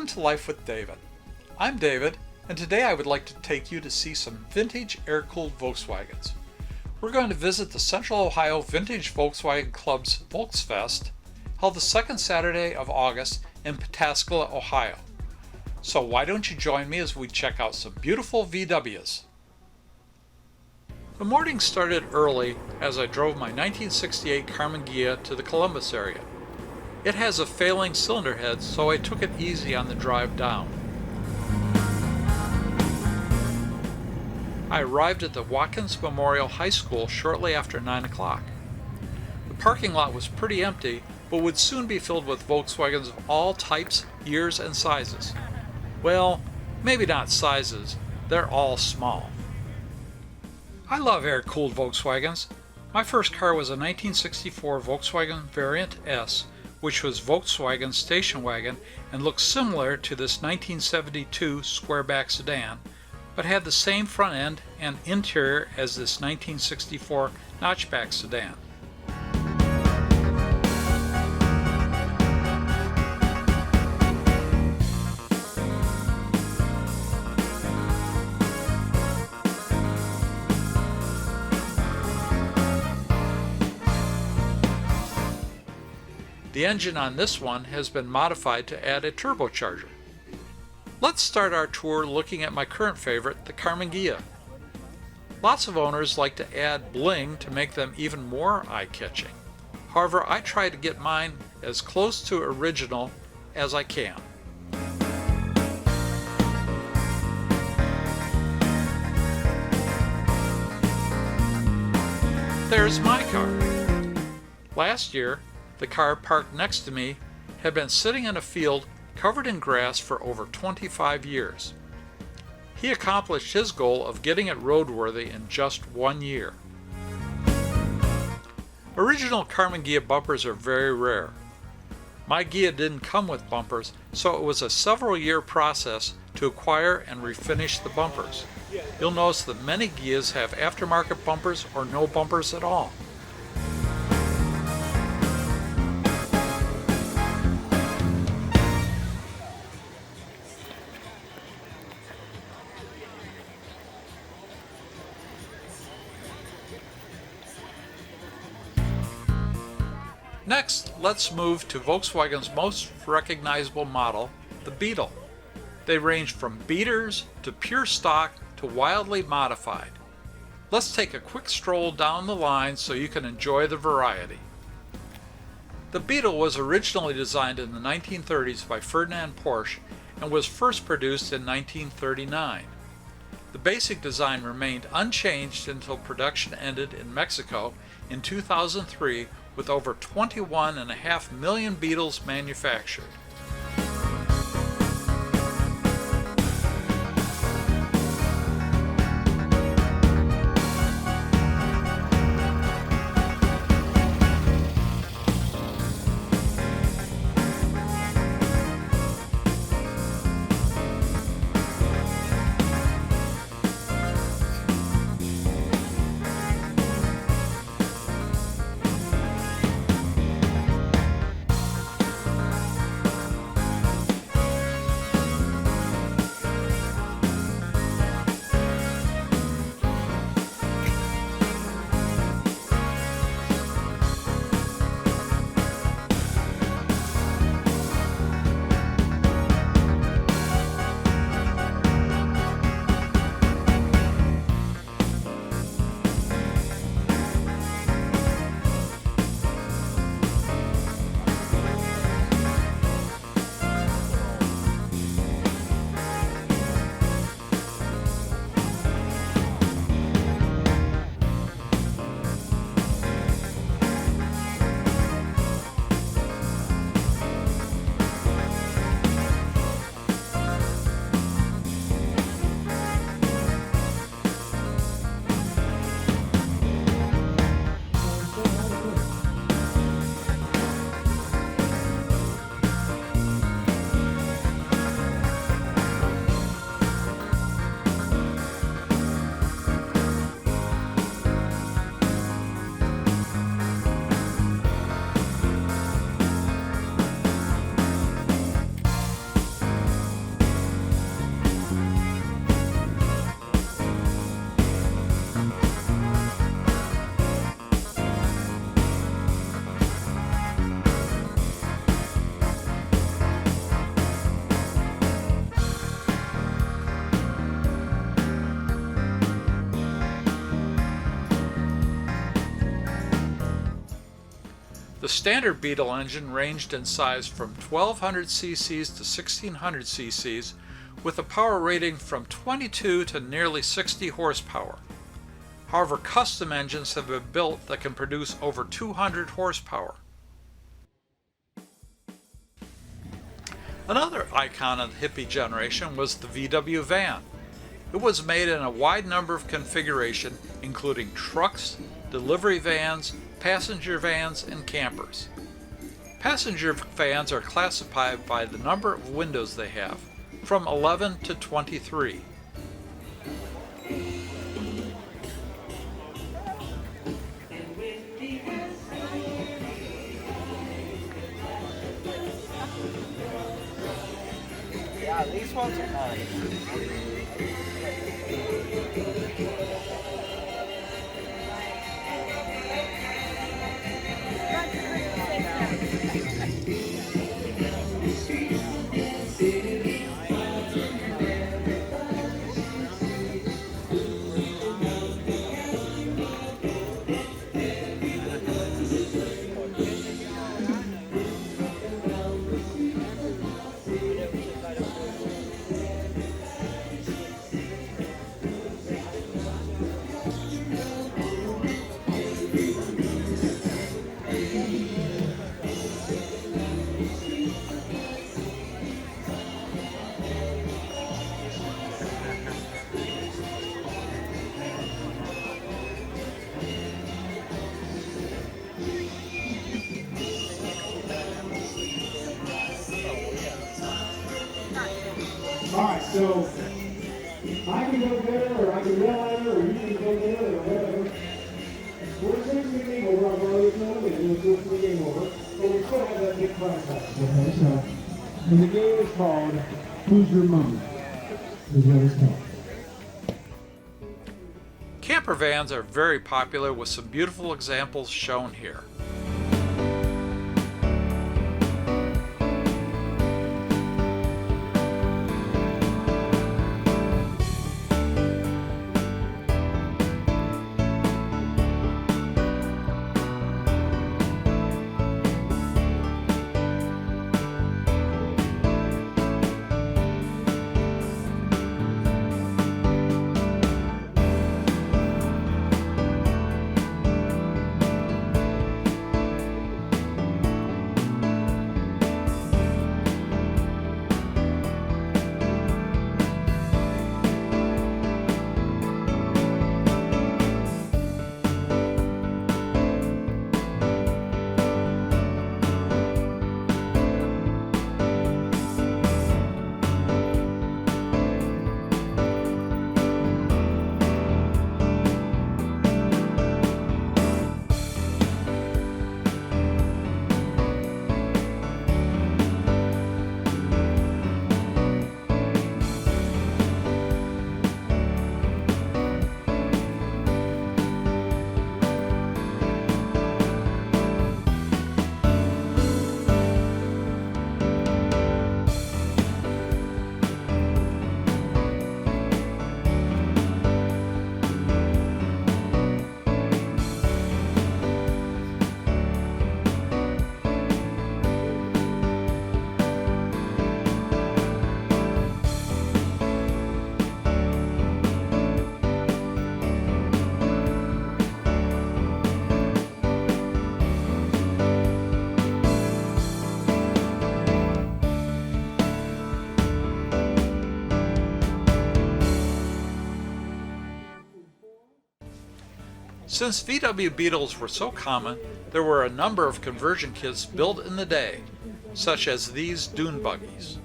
Welcome to Life with David. I'm David, and today I would like to take you to see some vintage air-cooled Volkswagens. We're going to visit the Central Ohio Vintage Volkswagen Club's Volksfest, held the second Saturday of August in Pataskala, Ohio. So why don't you join me as we check out some beautiful VWs? The morning started early as I drove my 1968 Karmann Ghia to the Columbus area. It has a failing cylinder head, so I took it easy on the drive down. I arrived at the Watkins Memorial High School shortly after 9 o'clock. The parking lot was pretty empty, but would soon be filled with Volkswagens of all types, years, and sizes. Well, maybe not sizes, they're all small. I love air-cooled Volkswagens. My first car was a 1964 Volkswagen Variant S, which was Volkswagen's station wagon and looked similar to this 1972 squareback sedan, but had the same front end and interior as this 1964 notchback sedan. The engine on this one has been modified to add a turbocharger. Let's start our tour looking at my current favorite, the Karmann Ghia. Lots of owners like to add bling to make them even more eye-catching. However, I try to get mine as close to original as I can. There's my car. Last year, the car parked next to me had been sitting in a field covered in grass for over 25 years. He accomplished his goal of getting it roadworthy in just 1 year. Original Karmann Ghia bumpers are very rare. My Ghia didn't come with bumpers, so it was a several-year process to acquire and refinish the bumpers. You'll notice that many Ghias have aftermarket bumpers or no bumpers at all. Next, let's move to Volkswagen's most recognizable model, the Beetle. They range from beaters to pure stock to wildly modified. Let's take a quick stroll down the line so you can enjoy the variety. The Beetle was originally designed in the 1930s by Friedman Porsche and was first produced in 1939. The basic design remained unchanged until production ended in Mexico in 2003 with over 21.5 million Beetles manufactured. The standard Beetle engine ranged in size from 1200 cc's to 1600 cc's with a power rating from 22 to nearly 60 horsepower. However, custom engines have been built that can produce over 200 horsepower. Another icon of the hippie generation was the VW van. It was made in a wide number of configurations, including trucks, delivery vans, passenger vans, and campers. Passenger vans are classified by the number of windows they have, from 11 to 23. Yeah, these ones are nice. Alright, so I can go there, or I can yell at her, or you can go there, or whatever. We're switching the game over, I've already told you, we're switching the game over, but we still have that big prize tag. Okay, so, and the game is called Who's Your Mom? Is what it's called. Camper vans are very popular with some beautiful examples shown here. Since VW Beetles were so common, there were a number of conversion kits built in the day, such as these dune buggies.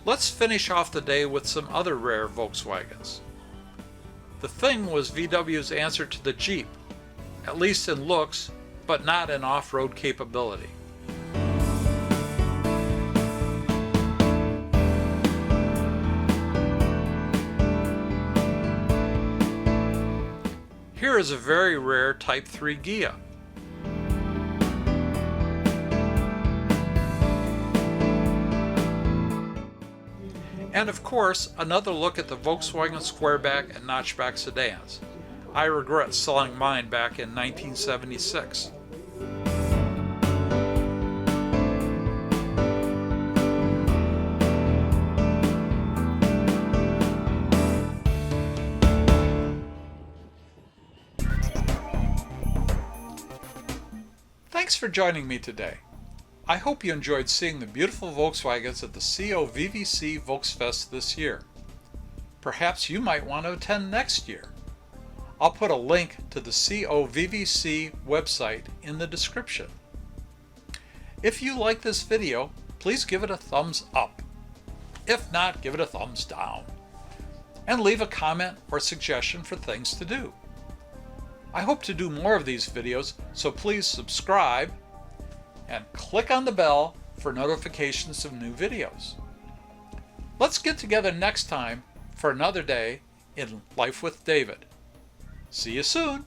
Let's finish off the day with some other rare Volkswagens. The Thing was VW's answer to the Jeep, at least in looks, but not in off-road capability. here is a very rare Type 3 Ghia. And of course, another look at the Volkswagen Squareback and Notchback sedans. I regret selling mine back in 1976. Thanks for joining me today. I hope you enjoyed seeing the beautiful Volkswagens at the COVVC Volksfest this year. Perhaps you might want to attend next year. I'll put a link to the COVVC website in the description. If you like this video, please give it a thumbs up. If not, give it a thumbs down. And leave a comment or suggestion for things to do. I hope to do more of these videos, so please subscribe and click on the bell for notifications of new videos. Let's get together next time for another day in Life with David. See you soon!